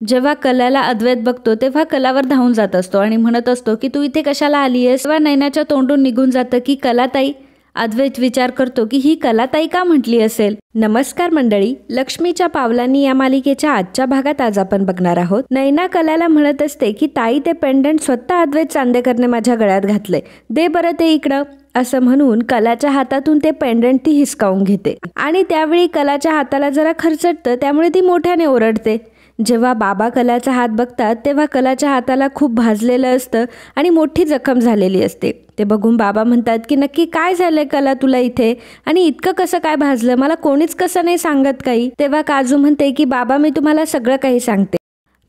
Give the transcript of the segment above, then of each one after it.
जेव्हा कलाला अद्वैत बघतो तेव्हा कलावर धावून जात असतो आणि म्हणत असतो की तू इथे कशाला आलीयस. तेव्हा नैनाच्या तोंडून निघून जातं की कलाताई. अद्वैत विचार करतो की ही कलाताई का म्हटली असेल. नमस्कार मंडळी, लक्ष्मीच्या पावलांनी या मालिकेच्या आजच्या भागात आज आपण बघणार आहोत. नैना कलाला म्हणत असते की ताई ते पेंडंट स्वतः अद्वैत चांदेकरने माझ्या गळ्यात घातले, दे बरं ते इकडं. असं म्हणून कलाच्या हातातून ते पेंडंट ती हिसकावून घेते आणि त्यावेळी कलाच्या हाताला जरा खरचटतं, त्यामुळे ती मोठ्याने ओरडते. जेव्हा बाबा कलाचा हात बघतात तेव्हा कलाच्या हाताला खूप भाजलेलं असतं आणि मोठी जखम झालेली असते. ते बघून बाबा म्हणतात की नक्की काय झालंय कला तुला इथे, आणि इतकं कसं काय भाजलं, मला कोणीच कसं नाही सांगत काही. तेव्हा काजू म्हणते की बाबा मी तुम्हाला सगळं काही सांगते.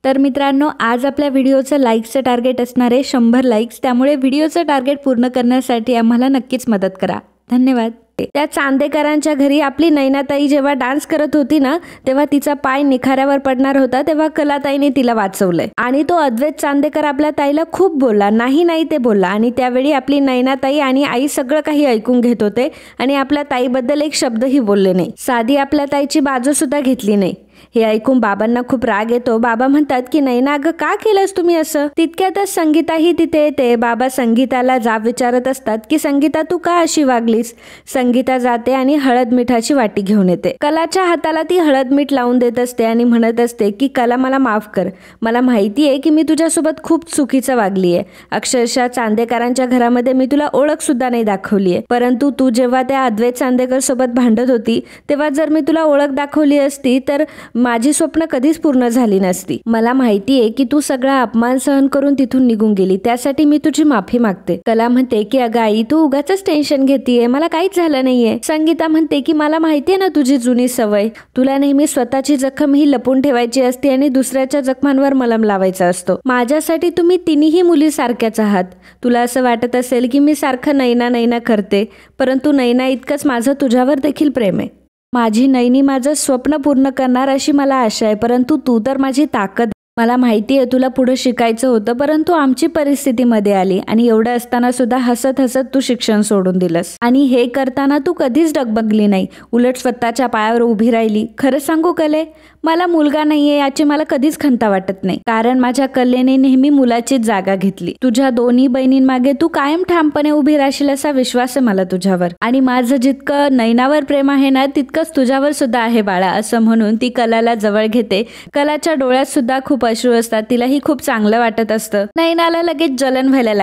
तर मित्रांनो, आज आपल्या व्हिडिओचं लाईक्सचं टार्गेट असणार आहे 100 लाईक्स, त्यामुळे व्हिडिओचं टार्गेट पूर्ण करण्यासाठी आम्हाला नक्कीच मदत करा. धन्यवाद. त्या चांदेकरांच्या घरी आपली नैनाताई जेव्हा डान्स करत होती ना, तेव्हा तिचा पाय निखाऱ्यावर पडणार होता, तेव्हा कलाताईने तिला वाचवलंय आणि तो अद्वैत चांदेकर आपल्या ताईला खूप बोलला, नाही नाही ते बोलला, आणि त्यावेळी आपली नैनाताई आणि आई सगळं काही ऐकून घेत होते आणि आपल्या ताईबद्दल एक शब्दही बोलले नाही. साधी आपल्या ताईची बाजू सुद्धा घेतली नाही. हे ऐकून बाबांना खूप राग येतो. बाबा म्हणतात की नैना अगं का केलंस तुम्ही असं. तितक्यातच संगीताही तिथे येते. बाबा संगीताला जाब विचारत असतात की संगीता तू का अशी वागलीस. संगीता जाते आणि हळद मिठाची वाटी घेऊन येते. कलाच्या हाताला ती हळद मीठ लावून देत असते आणि म्हणत असते की कला मला माफ कर, मला माहिती आहे की मी तुझ्यासोबत खूप चुकीचं वागली आहे. अक्षरशः चांदेकरांच्या घरामध्ये मी तुला ओळख सुद्धा नाही दाखवली आहे, परंतु तू जेव्हा त्या अद्वैत चांदेकर सोबत भांडत होती तेव्हा जर मी तुला ओळख दाखवली असती तर माझी स्वप्न कधीच पूर्ण झाली नसती. मला माहिती आहे की तू सगळा अपमान सहन करून तिथून निघून गेली, त्यासाठी मी तुझी माफी मागते. कला म्हणते की अगं आई तू उगाचच टेन्शन घेतीये, मला काहीच झालं नाहीये. संगीता म्हणते की मला माहितीये ना तुझी जुनी सवय, तुला नेहमी स्वतःची जखम ही लपून ठेवायची असते आणि दुसऱ्याच्या जखमांवर मलम लावायचा असतो. माझ्यासाठी तुम्ही तिन्ही मुली सारख्याच आहात. तुला असं वाटत असेल की मी सारखं नैना नैना करते, परंतु नैना इतकंच माझं तुझ्यावर देखील प्रेम आहे. माझी नैनी माझं स्वप्न पूर्ण करणार अशी मला आशा आहे, परंतु तू तर माझी ताकद. मला माहिती आहे तुला पुढे शिकायचं होतं, परंतु आमची परिस्थिती मध्ये आली आणि एवढं असताना सुद्धा हसत हसत तू शिक्षण सोडून दिलंस. आणि हे करताना तू कधीच डगबगली नाही, उलट स्वतःच्या पायावर उभी राहिली. खरं सांगू कले, मला मुलगा नाहीये याची मला कधीच खंत वाटत नाही, कारण माझ्या कलेने नेहमी मुलाचीच जागा घेतली. तुझ्या दोन्ही बहिणींमागे तू कायम ठामपणे उभी राहशील असा विश्वास आहे मला तुझ्यावर, आणि माझं जितकं नैनावर प्रेम आहे ना तितकंच तुझ्यावर सुद्धा आहे बाळा. असं म्हणून ती कलाला जवळ घेते. कलाच्या डोळ्यात सुद्धा खूप अश्रू असतात, तिलाही खूप चांगलं वाटत असतं. नैनाला लगेच जलन व्हायला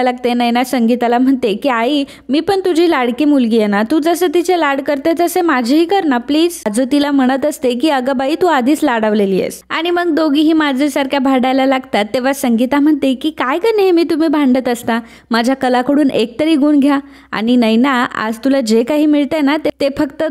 लागते. नैना संगीताला म्हणते की आई मी पण तुझी लाडकी मुलगी आहे ना, तू जसं तिचे लाड करते तसे माझेही कर ना प्लीज. आजू तिला म्हणत असते की अगं बाई तू आधीच लाडावलेली आहेस. आणि मग दोघीही माझ्यासारख्या भांडायला लागतात. तेव्हा संगीता म्हणते की काय ग नेहमी तुम्ही भांडत असता, माझ्या कलाकडून एक तरी गुण घ्या. आणि नैना आज तुला जे काही मिळतंय ना ते फक्त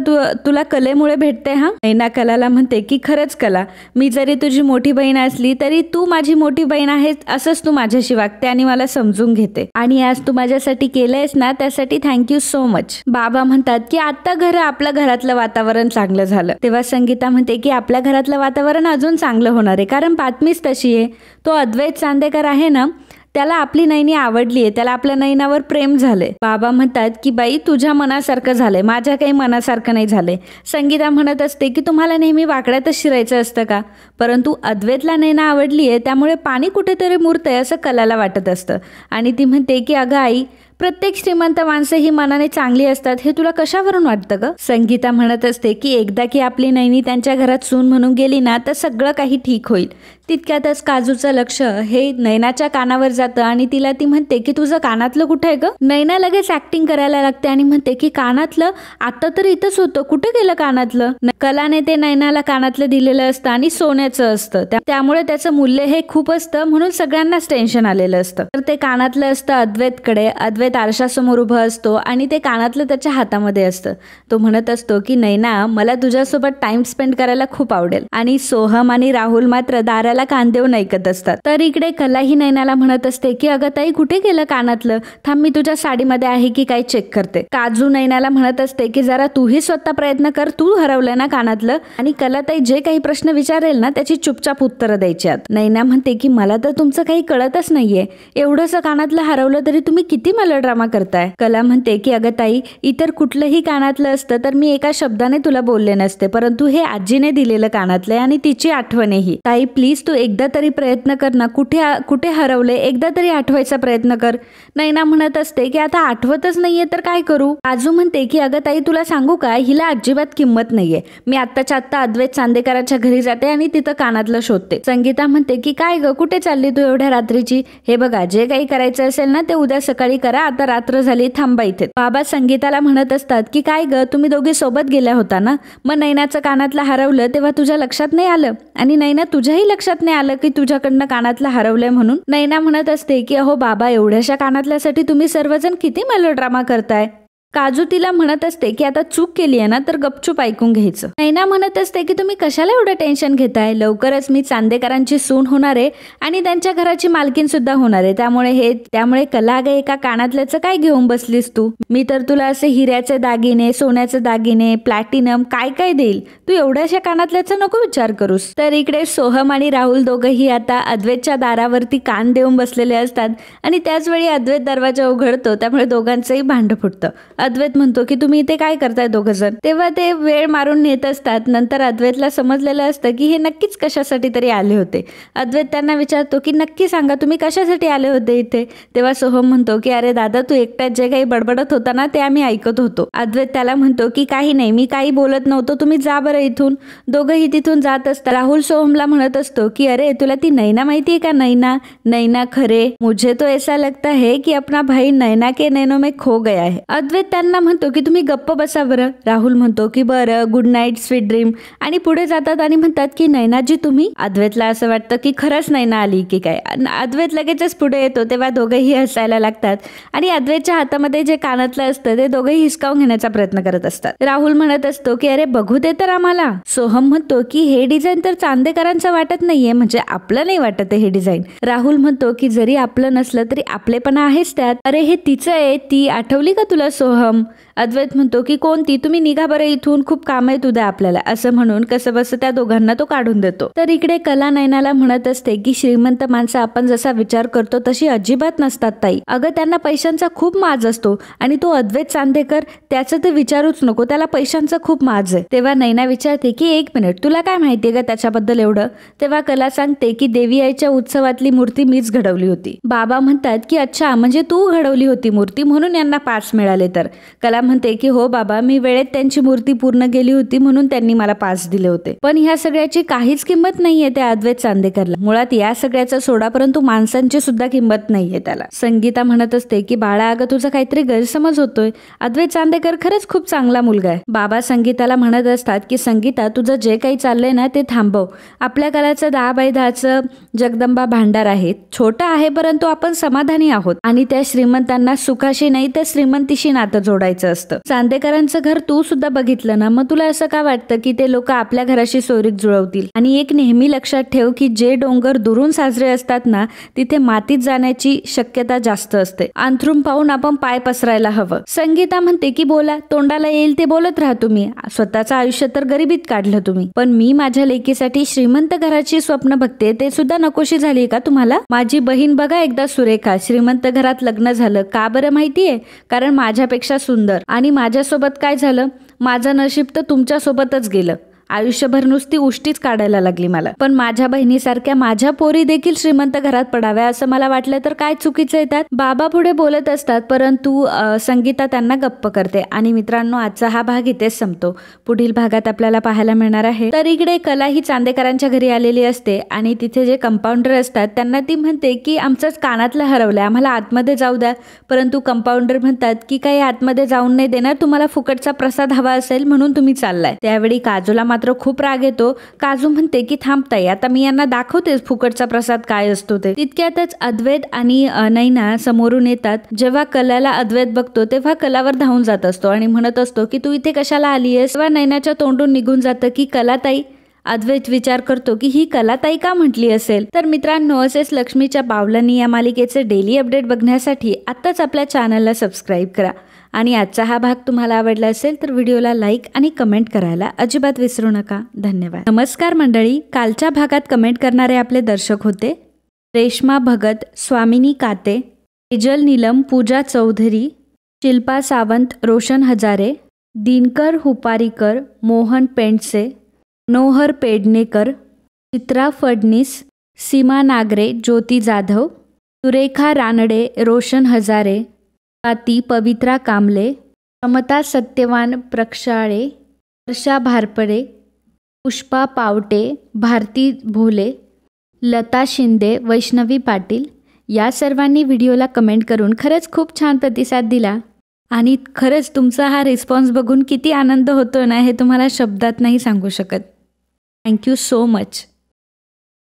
तुला कलेमुळे भेटते. हा, नैना कलाला म्हणते की खरंच कला, मी जरी तुझी मोठी बहीण असली तरी तू माझी मोठी बहीण आहेस, असंच तू माझ्याशी वागते आणि मला समजून घेते, आणि आज तू माझ्यासाठी केलंयस ना त्यासाठी थँक्यू सो मच. बाबा म्हणतात की आता आपल्या घरातलं वातावरण चांगलं झालं. तेव्हा संगीता म्हणते की आपल्या घरातलं वातावरण अजून चांगलं होणार आहे, कारण बातमीच तशी आहे. तो अद्वैत चांदेकर आहे ना, त्याला आपली नैनी आवडली आहे, त्याला आपल्या नैनावर प्रेम झालंय. बाबा म्हणतात की बाई तुझ्या मनासारखं झालंय, माझ्या काही मनासारखं नाही झालंय. संगीता म्हणत असते की तुम्हाला नेहमी वाकड्यातच शिरायचं असतं का, परंतु अद्वैतला नैना आवडली आहे त्यामुळे पाणी कुठेतरी मुरतंय असं कलाला वाटत असतं. आणि ती म्हणते की अगं आई प्रत्येक श्रीमंत माणसं ही मनाने चांगली असतात हे तुला कशावरून वाटतं ग. संगीता म्हणत असते की एकदा की आपली नैनी त्यांच्या घरात सून म्हणून गेली ना तर सगळं काही ठीक होईल. तितक्यातच काजूचं लक्ष हे नैनाच्या कानावर जातं आणि तिला ती म्हणते की तुझं कानातलं कुठे आहे ग. नैना लगेच ऍक्टिंग करायला लागते आणि म्हणते की कानातलं आता तर इथंच होतं, कुठे गेलं कानातलं. कलाने ते नैनाला कानातलं दिलेलं असतं आणि सोन्याचं असतं, त्यामुळे त्याचं मूल्य हे खूप असतं, म्हणून सगळ्यांनाच टेन्शन आलेलं असतं. तर ते कानातलं असतं अद्वैतकडे. अद्वैत आरशासमोर उभं असतो आणि ते कानातलं त्याच्या हातामध्ये असतं. तो म्हणत असतो की नैना मला तुझ्यासोबत टाइम स्पेंड करायला खूप आवडेल. आणि सोहम आणि राहुल मात्र दाराला कान देऊन ऐकत असतात. तर इकडे कला ही नैनाला म्हणत असते की अगं ताई कुठे गेलं कानातलं, थांब मी तुझ्या साडीमध्ये आहे की काय चेक करते. काजू नैनाला म्हणत असते की जरा तूही स्वतः प्रयत्न कर, तू हरवलंय ना कानातलं, आणि कला ताई जे काही प्रश्न विचारेल ना त्याची चुपचाप उत्तरं द्यायची आहेत. नैना म्हणते की मला तर तुमचं काही कळतच नाहीये, एवढंसं कानातलं हरवलं तरी तुम्ही किती मला मेलोड्रामा करताय? कला म्हणते की अगं ताई, इतर कुठलंही कानातलं असतं तर मी एका शब्दाने तुला बोलले नसते, परंतु हे आजीने दिलेलं कानातलंय आणि तिची आठवणही. ताई प्लीज तू एकदा तरी प्रयत्न कर ना, कुठे हरवले एकदा तरी आठवायचा प्रयत्न कर. नैना म्हणत असते की आता आठवतच नाहीये तर काय करू? काजू म्हणते की अगं ताई तुला सांगू का, हिला अजिबात किंमत नाहीये. मी आत्ताच्या आत्ता अद्वैत चांदेकरांच्या घरी जाते आणि तिथं कानातलं शोधते. संगीता म्हणते की काय ग, कुठे चालली तू एवढ्या रात्रीची? हे बघा, जे काही करायचं असेल ना ते उद्या सकाळी करा, आता रात्र झाली, थांबा इथे. बाबा संगीताला म्हणत असतात की काय ग, तुम्ही दोघे सोबत गेल्या होता ना, मग नैनाचं कानातलं हरवलं तेव्हा तुझ्या लक्षात नाही आलं? आणि नैना तुझ्याही लक्षात नाही आलं की तुझ्याकडनं कानातलं हरवलंय म्हणून? नैना म्हणत असते की अहो बाबा, एवढ्याशा कानातल्यासाठी तुम्ही सर्वजण किती मेलोड्रामा करताय. काजू तिला म्हणत असते की आता चूक केली आहे ना तर गपचूप ऐकून घ्यायचं. नैना म्हणत असते की तुम्ही कशाला एवढं टेन्शन घेताय, लवकरच मी चांदेकरांची सून होणार आहे आणि त्यांच्या घराची मालकीन सुद्धा होणार आहे, त्यामुळे कला ग, एका कानातल्याचं काय घेऊन बसलीस तू? मी तर तुला असे हिऱ्याचे दागिने, सोन्याचे दागिने, प्लॅटिनम काय काय देईल, तू एवढ्याशा कानातल्याचा नको विचार करूस. तर इकडे सोहम आणि राहुल दोघंही आता अद्वैतच्या दारावरती कान देऊन बसलेले असतात आणि त्याचवेळी अद्वैत दरवाजा उघडतो, त्यामुळे दोघांचंही भांडं फुटतं. अद्वैत म्हणतो की तुम्ही इथे काय करताय दोघं जण? तेव्हा ते वेळ मारून नेत असतात. नंतर अद्वैतला समजलेलं असतं की हे नक्कीच कशासाठी तरी आले होते. अद्वैत त्यांना विचारतो की नक्की सांगा तुम्ही कशासाठी आले होते इथे? तेव्हा सोहम म्हणतो की अरे दादा, तू एकट्यात जे काही बडबडत होता ना ते आम्ही ऐकत होतो. अद्वैत त्याला म्हणतो की काही नाही, मी काही बोलत नव्हतो, तुम्ही जा बरं इथून. दोघंही तिथून जात असतात. राहुल सोहमला म्हणत असतो की अरे तुला ती नैना माहितीये का? नैना खरे, मुझे तो ऐसा लगता है की अपना भाई नैना के नैनों में खो गया है. अद्वैत त्यांना म्हणतो की तुम्ही गप्प बसा बरं. राहुल म्हणतो की बरं, गुड नाईट, स्वीट ड्रीम. आणि पुढे जातात आणि म्हणतात की नैनाजी तुम्ही? अद्वैतला असं वाटतं की खरंच नैना आली की काय. अद्वैत लगेचच पुढे येतो तेव्हा दोघेही हसायला लागतात आणि अद्वैतच्या हातामध्ये जे कानातलं असतं ते दोघेही हिसकावून घेण्याचा प्रयत्न करत असतात. राहुल म्हणत असतो की अरे बघू दे तर आम्हाला. सोहम म्हणतो की हे डिझाईन तर चांदेकरांचं वाटत नाहीये, म्हणजे आपलं नाही वाटत हे डिझाईन. राहुल म्हणतो की जरी आपलं नसलं तरी आपलेपणा आहेच त्यात. अरे हे तिचं आहे, ती आठवली का तुला सोहम? अद्वैत म्हणतो की कोणती? तुम्ही निघा बरं इथून, खूप काम आहे उद्या आपल्याला. असं म्हणून कसं बस त्या दोघांना तो काढून देतो. तर इकडे कला नैनाला म्हणत असते की श्रीमंत माणसं आपण जसा विचार करतो तशी अजिबात नसतात ताई. अगं त्यांना पैशांचा खूप माज असतो आणि तो अद्वैत चांदेकर, त्याचं तर विचारूच नको, त्याला पैशांचा खूप माज आहे. तेव्हा नैना विचारते की एक मिनिट, तुला काय माहितीये का त्याच्याबद्दल एवढं? तेव्हा कला सांगते की देवी आईच्या उत्सवातली मूर्ती मीच घडवली होती. बाबा म्हणतात की अच्छा, म्हणजे तू घडवली होती मूर्ती म्हणून यांना पास मिळाले. तर कला म्हणते की हो बाबा, मी वेळेत त्यांची मूर्ती पूर्ण केली होती म्हणून त्यांनी मला पास दिले होते. पण ह्या सगळ्याची काहीच किंमत नाहीये त्या अद्वैत चांदेकरला. मुळात या सगळ्याचा सोडा, परंतु माणसांची सुद्धा किंमत नाहीये त्याला. संगीता म्हणत असते की बाळा, अगं तुझा काहीतरी गैरसमज होतोय, अद्वैत चांदेकर खरंच खूप चांगला मुलगा आहे. बाबा संगीताला म्हणत असतात की संगीता, तुझं जे काही चाललंय ना ते थांबव. आपल्या कलाचं 10x10 जगदंबा भांडार आहे, छोटं आहे परंतु आपण समाधानी आहोत आणि त्या श्रीमंतांना सुखाशी नाही तर श्रीमंतीशी नातं जोडायचं असतं. चांदेकरांचं घर तू सुद्धा बघितलं ना, मग तुला असं का वाटतं की ते लोक आपल्या घराशी सोयरीक जुळवतील? आणि एक नेहमी लक्षात ठेव की जे डोंगर दुरून साजरे असतात ना, तिथे मातीत जाण्याची शक्यता जास्त असते. अंथरूण पाहून आपण पाय पसरायला हवं. संगीता म्हणते की बोला, तोंडाला येईल ते बोलत राहा तुम्ही. स्वतःचं आयुष्य तर गरिबीत काढलं तुम्ही, पण मी माझ्या लेकीसाठी श्रीमंत घराची स्वप्न बघते, ते सुद्धा नकोशी झाली का तुम्हाला? माझी बहीण बघा एकदा सुरेखा, श्रीमंत घरात लग्न झालं. का बरं माहितीये? कारण माझ्यापेक्षा सुंदर. आणि माझ्यासोबत काय झालं? माझं नशीब तर तुमच्या सोबतच गेलं. आयुष्यभर नुसती उष्टीच काढायला लागली मला. पण माझ्या बहिणीसारख्या माझ्या पोरी देखील श्रीमंत घरात पडाव्या असं मला वाटलं तर काय चुकीचं येतात? बाबा पुढे बोलत असतात परंतु संगीता त्यांना गप्प करते. आणि मित्रांनो, आजचा हा भाग इथेच संपतो. पुढील भागात आपल्याला पाहायला मिळणार आहे. तर इकडे कला ही चांदेकरांच्या घरी आलेली असते आणि तिथे जे कंपाऊंडर असतात त्यांना ती म्हणते की आमचंच कानातलं हरवलंय, आम्हाला आतमध्ये जाऊ द्या. परंतु कंपाऊंडर म्हणतात की काही आतमध्ये जाऊन नाही देणार, तुम्हाला फुकटचा प्रसाद हवा असेल म्हणून तुम्ही चाललाय. त्यावेळी काजूला मात्र खूप राग येतो. काजू म्हणते की थांबताय, आता मी यांना दाखवतेच फुकटचा प्रसाद काय असतो ते. तितक्यातच अद्वैत आणि नैना समोरून येतात. जेव्हा कलाला अद्वैत बघतो तेव्हा कलावर धावून जात असतो आणि म्हणत असतो की तू इथे कशाला आलीयस? तेव्हा नैनाच्या तोंडून निघून जातं की कलाताई. अद्वैत विचार करतो की ही कलाताई का म्हटली असेल. तर मित्रांनो, असेच लक्ष्मीच्या पावलांनी या मालिकेचे डेली अपडेट बघण्यासाठी आत्ताच आपल्या चॅनलला सबस्क्राईब करा. आणि आजचा हा भाग तुम्हाला आवडला असेल तर व्हिडिओला लाईक आणि कमेंट करायला अजिबात विसरू नका. धन्यवाद. नमस्कार मंडळी, कालच्या भागात कमेंट करणारे आपले दर्शक होते रेश्मा भगत, स्वामिनी काते, तेजल नीलम, पूजा चौधरी, शिल्पा सावंत, रोशन हजारे, दिनकर हुपारीकर, मोहन पेंडसे, मनोहर पेडणेकर, चित्रा फडणीस, सीमा नागरे, ज्योती जाधव, सुरेखा रानडे, रोशन हजारे, स्वाती पवित्रा कांबले, समता सत्यवान प्रक्षाळे, वर्षा भारपडे, पुष्पा पावटे, भारती भोले, लता शिंदे, वैष्णवी पाटील या सर्वांनी व्हिडिओला कमेंट करून खरंच खूप छान प्रतिसाद दिला आणि खरंच तुमचा हा रिस्पॉन्स बघून किती आनंद होतो ना हे तुम्हाला शब्दात नाही सांगू शकत. Thank you so much.